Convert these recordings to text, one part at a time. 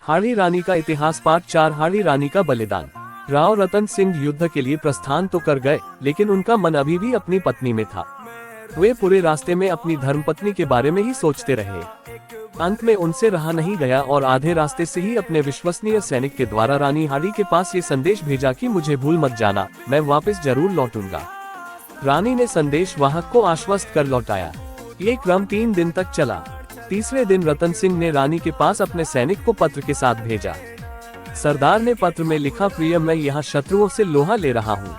हाड़ी रानी का इतिहास पार्ट 4। हाड़ी रानी का बलिदान। राव रतन सिंह युद्ध के लिए प्रस्थान तो कर गए, लेकिन उनका मन अभी भी अपनी पत्नी में था। वे पूरे रास्ते में अपनी धर्मपत्नी के बारे में ही सोचते रहे। अंत में उनसे रहा नहीं गया और आधे रास्ते से ही अपने विश्वसनीय सैनिक के द्वारा रानी हाड़ी के पास ये संदेश भेजा कि मुझे भूल मत जाना, मैं वापस जरूर लौटूंगा। रानी ने संदेश वाहक को आश्वस्त कर लौटाया। ये क्रम 3 दिन तक चला। तीसरे दिन रतन सिंह ने रानी के पास अपने सैनिक को पत्र के साथ भेजा। सरदार ने पत्र में लिखा, प्रिय, मैं यहाँ शत्रुओं से लोहा ले रहा हूँ।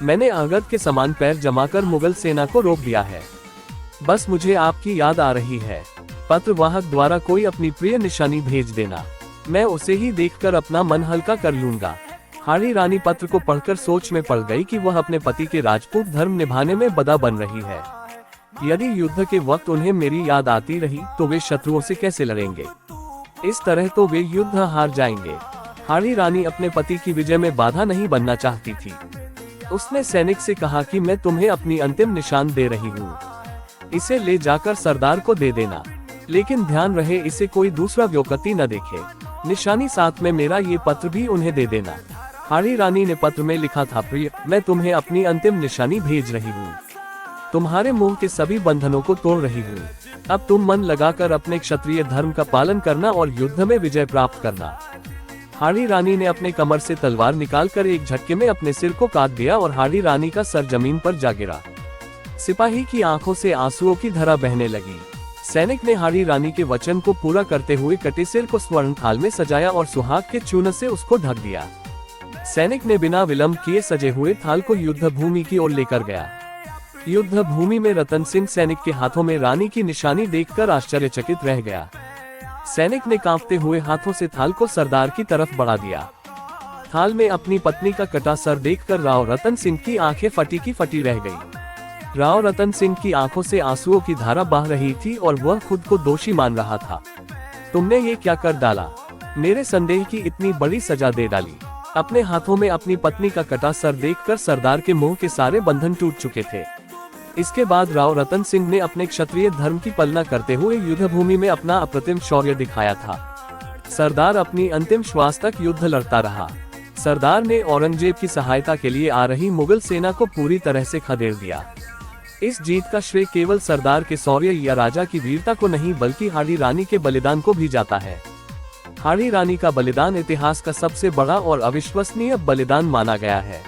मैंने अंगद के समान पैर जमाकर मुगल सेना को रोक दिया है। बस मुझे आपकी याद आ रही है। पत्र वाहक द्वारा कोई अपनी प्रिय निशानी भेज देना, मैं उसे ही देखकर अपना मन हल्का कर लूंगा। हाड़ी रानी पत्र को पढ़कर सोच में पड़ गई कि वह अपने पति के राजपूत धर्म निभाने में बदा बन रही है। यदि युद्ध के वक्त उन्हें मेरी याद आती रही तो वे शत्रुओं से कैसे लड़ेंगे? इस तरह तो वे युद्ध हार जाएंगे। हाड़ी रानी अपने पति की विजय में बाधा नहीं बनना चाहती थी। उसने सैनिक से कहा कि मैं तुम्हें अपनी अंतिम निशान दे रही हूँ, इसे ले जाकर सरदार को दे देना, लेकिन ध्यान रहे इसे कोई दूसरा व्यक्ति न देखे। निशानी साथ में मेरा ये पत्र भी उन्हें दे देना। हाड़ी रानी ने पत्र में लिखा था, प्रिय, मैं तुम्हें अपनी अंतिम निशानी भेज रही हूँ। तुम्हारे मुंह के सभी बंधनों को तोड़ रही हूँ। अब तुम मन लगाकर अपने क्षत्रिय धर्म का पालन करना और युद्ध में विजय प्राप्त करना। हाड़ी रानी ने अपने कमर से तलवार निकालकर एक झटके में अपने सिर को काट दिया और हाड़ी रानी का सर जमीन पर जा गिरा। सिपाही की आंखों से आंसुओं की धारा बहने लगी। सैनिक ने हाड़ी रानी के वचन को पूरा करते हुए कटे सिर को स्वर्ण थाल में सजाया और सुहाग के चूर्ण से उसको ढक दिया। सैनिक ने बिना विलंब किए सजे हुए थाल को युद्ध भूमि की ओर लेकर गया। युद्ध भूमि में रतन सिंह सैनिक के हाथों में रानी की निशानी देखकर आश्चर्यचकित रह गया। सैनिक ने कांपते हुए हाथों से थाल को सरदार की तरफ बढ़ा दिया। थाल में अपनी पत्नी का कटा सर देखकर राव रतन सिंह की आंखें फटी की फटी रह गई। राव रतन सिंह की आंखों से आंसुओं की धारा बह रही थी और वह खुद को दोषी मान रहा था। तुमने ये क्या कर डाला? मेरे संदेह की इतनी बड़ी सजा दे डाली। अपने हाथों में अपनी पत्नी का कटा सर देखकर सरदार के मुंह के सारे बंधन टूट चुके थे। इसके बाद राव रतन सिंह ने अपने क्षत्रिय धर्म की पालना करते हुए युद्ध भूमि में अपना अप्रतिम शौर्य दिखाया था। सरदार अपनी अंतिम श्वास तक युद्ध लड़ता रहा। सरदार ने औरंगजेब की सहायता के लिए आ रही मुगल सेना को पूरी तरह से खदेड़ दिया। इस जीत का श्रेय केवल सरदार के शौर्य या राजा की वीरता को नहीं, बल्कि हाड़ी रानी के बलिदान को भी जाता है। हाड़ी रानी का बलिदान इतिहास का सबसे बड़ा और अविश्वसनीय बलिदान माना गया है।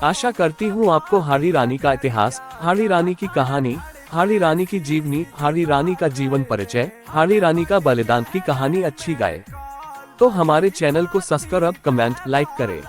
आशा करती हूँ आपको हाड़ी रानी का इतिहास, हाड़ी रानी की कहानी, हाड़ी रानी की जीवनी, हाड़ी रानी का जीवन परिचय, हाड़ी रानी का बलिदान की कहानी अच्छी गाए। तो हमारे चैनल को सब्सक्राइब, कमेंट, लाइक करें।